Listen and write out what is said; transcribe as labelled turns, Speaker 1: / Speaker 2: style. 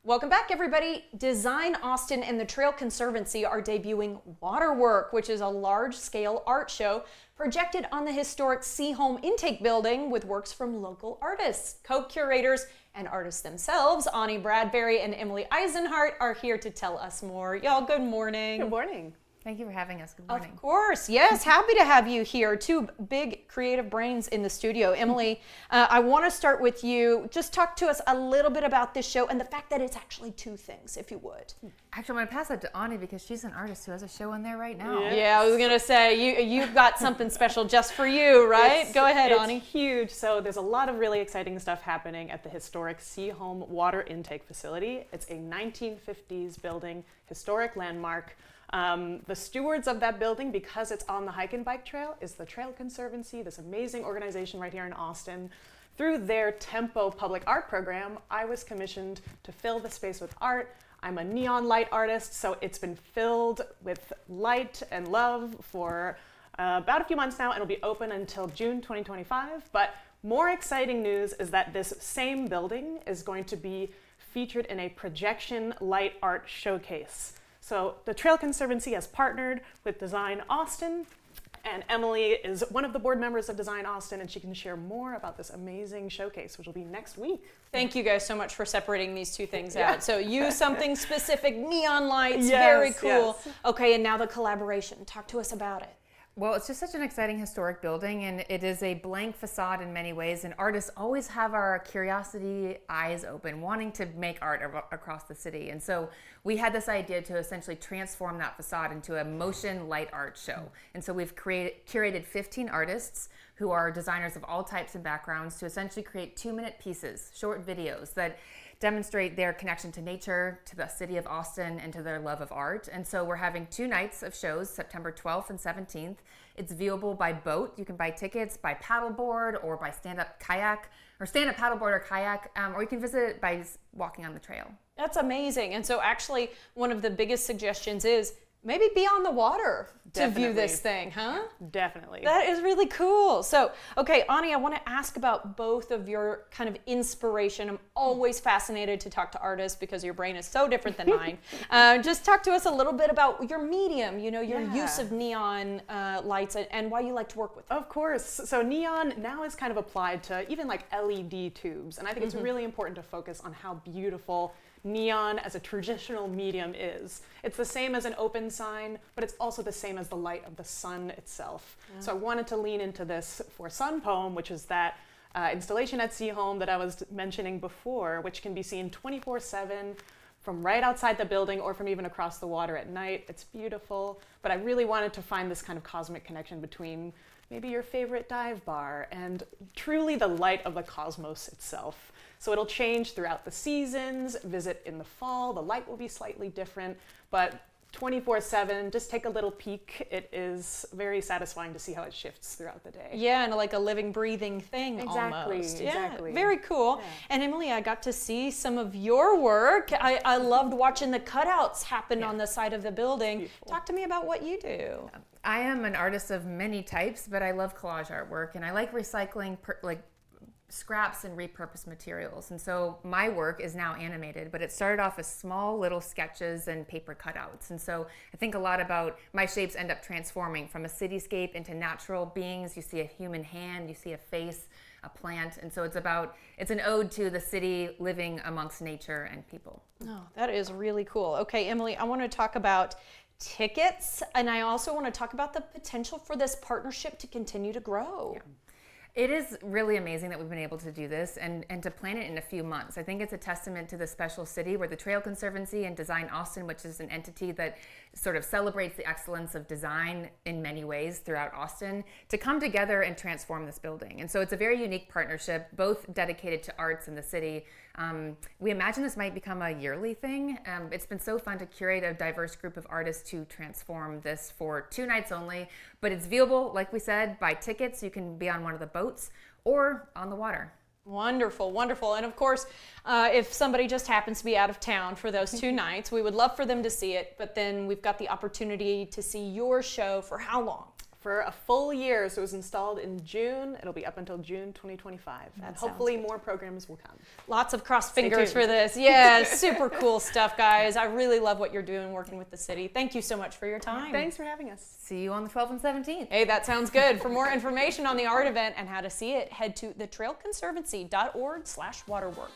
Speaker 1: Welcome back, everybody. Design Austin and the Trail Conservancy are debuting WaterWork, which is a large-scale art show projected on the historic Seahome Intake Building with works from local artists. Co-curators and artists themselves, Ani Bradbury and Emily Eisenhart, are here to tell us more. Y'all, good morning.
Speaker 2: Good morning.
Speaker 3: Thank you for having us. Good morning.
Speaker 1: Of course. Yes, happy to have you here. Two big creative brains in the studio. Emily, I want to start with you. Just talk to us a little bit about this show and the fact that it's actually two things, if you would.
Speaker 3: Actually, I'm going to pass that to Ani because she's an artist who has a show in there right now.
Speaker 1: Yeah, I was going to say, you've got something special just for you, right? Go ahead, Ani.
Speaker 2: It's huge. So there's a lot of really exciting stuff happening at the historic Seahome Water Intake Facility. It's a 1950s building, historic landmark. The stewards of that building, because it's on the hike and bike trail, is the Trail Conservancy, this amazing organization right here in Austin. Through their Tempo public art program, I was commissioned to fill the space with art. I'm a neon light artist, so it's been filled with light and love for about a few months now, and it'll be open until June 2025. But more exciting news is that this same building is going to be featured in a projection light art showcase. So the Trail Conservancy has partnered with Design Austin, and Emily is one of the board members of Design Austin, and she can share more about this amazing showcase, which will be next week.
Speaker 1: Thank you guys so much for separating these two things out. So use something specific, neon lights, very cool.
Speaker 2: Yes.
Speaker 1: Okay, and now the collaboration. Talk to us about it.
Speaker 3: Well, it's just such an exciting historic building, and it is a blank facade in many ways, and artists always have our curiosity eyes open, wanting to make art across the city. And so we had this idea to essentially transform that facade into a motion light art show. And so we've curated 15 artists who are designers of all types and backgrounds to essentially create 2-minute pieces, short videos that demonstrate their connection to nature, to the city of Austin, and to their love of art. And so we're having 2 nights of shows, September 12th and 17th. It's viewable by boat. You can buy tickets by paddleboard or by stand-up kayak, or stand-up paddleboard or kayak, or you can visit it by just walking on the trail.
Speaker 1: That's amazing. And so actually, one of the biggest suggestions is maybe be on the water to view this thing, huh?
Speaker 2: Definitely.
Speaker 1: That is really cool. So, okay, Ani, I want to ask about both of your kind of inspiration. I'm always fascinated to talk to artists because your brain is so different than mine. Just talk to us a little bit about your medium, you know, your use of neon lights and why you like to work with them.
Speaker 2: Of course. So neon now is kind of applied to even like LED tubes. And I think it's really important to focus on how beautiful neon as a traditional medium is. It's the same as an open sign, but it's also the same as the light of the sun itself. So I wanted to lean into this for Sun Poem, which is that installation at Seahome that I was mentioning before, which can be seen 24/7 from right outside the building or from even across the water at night. It's beautiful, but I really wanted to find this kind of cosmic connection between maybe your favorite dive bar and truly the light of the cosmos itself. So it'll change throughout the seasons. Visit in the fall, the light will be slightly different, but 24/7, just take a little peek. It is very satisfying to see how it shifts throughout the day.
Speaker 1: Yeah, and like a living, breathing thing almost. Yeah, very cool. Yeah. And Emily, I got to see some of your work. I loved watching the cutouts happen on the side of the building. Talk to me about what you do.
Speaker 3: I am an artist of many types, but I love collage artwork, and I like recycling scraps and repurposed materials. And so my work is now animated, but it started off as small little sketches and paper cutouts. And so I think a lot about my shapes end up transforming from a cityscape into natural beings. You see a human hand, you see a face, a plant. And so it's an ode to the city living amongst nature and people.
Speaker 1: Oh, that is really cool. Okay, Emily, I want to talk about tickets, and I also want to talk about the potential for this partnership to continue to grow.
Speaker 3: Yeah. It is really amazing that we've been able to do this and to plan it in a few months. I think it's a testament to the special city where the Trail Conservancy and Design Austin, which is an entity that sort of celebrates the excellence of design in many ways throughout Austin, to come together and transform this building. And so it's a very unique partnership, both dedicated to arts in the city. We imagine this might become a yearly thing. It's been so fun to curate a diverse group of artists to transform this for 2 nights only, but it's viewable, like we said, by tickets. You can be on one of the boats or on the water.
Speaker 1: Wonderful, wonderful. And of course, if somebody just happens to be out of town for those 2 nights, we would love for them to see it, but then we've got the opportunity to see your show for how long?
Speaker 2: for a full year. So it was installed in June. It'll be up until June 2025. And hopefully more programs will come.
Speaker 1: Lots of crossed fingers
Speaker 2: tuned.
Speaker 1: for this. Yeah, super cool stuff, guys. I really love what you're doing working with the city. Thank you so much for your time.
Speaker 2: Thanks for having us.
Speaker 3: See you on the 12th and 17th.
Speaker 1: Hey, that sounds good. For more information on the art event and how to see it, head to thetrailconservancy.org/waterwork.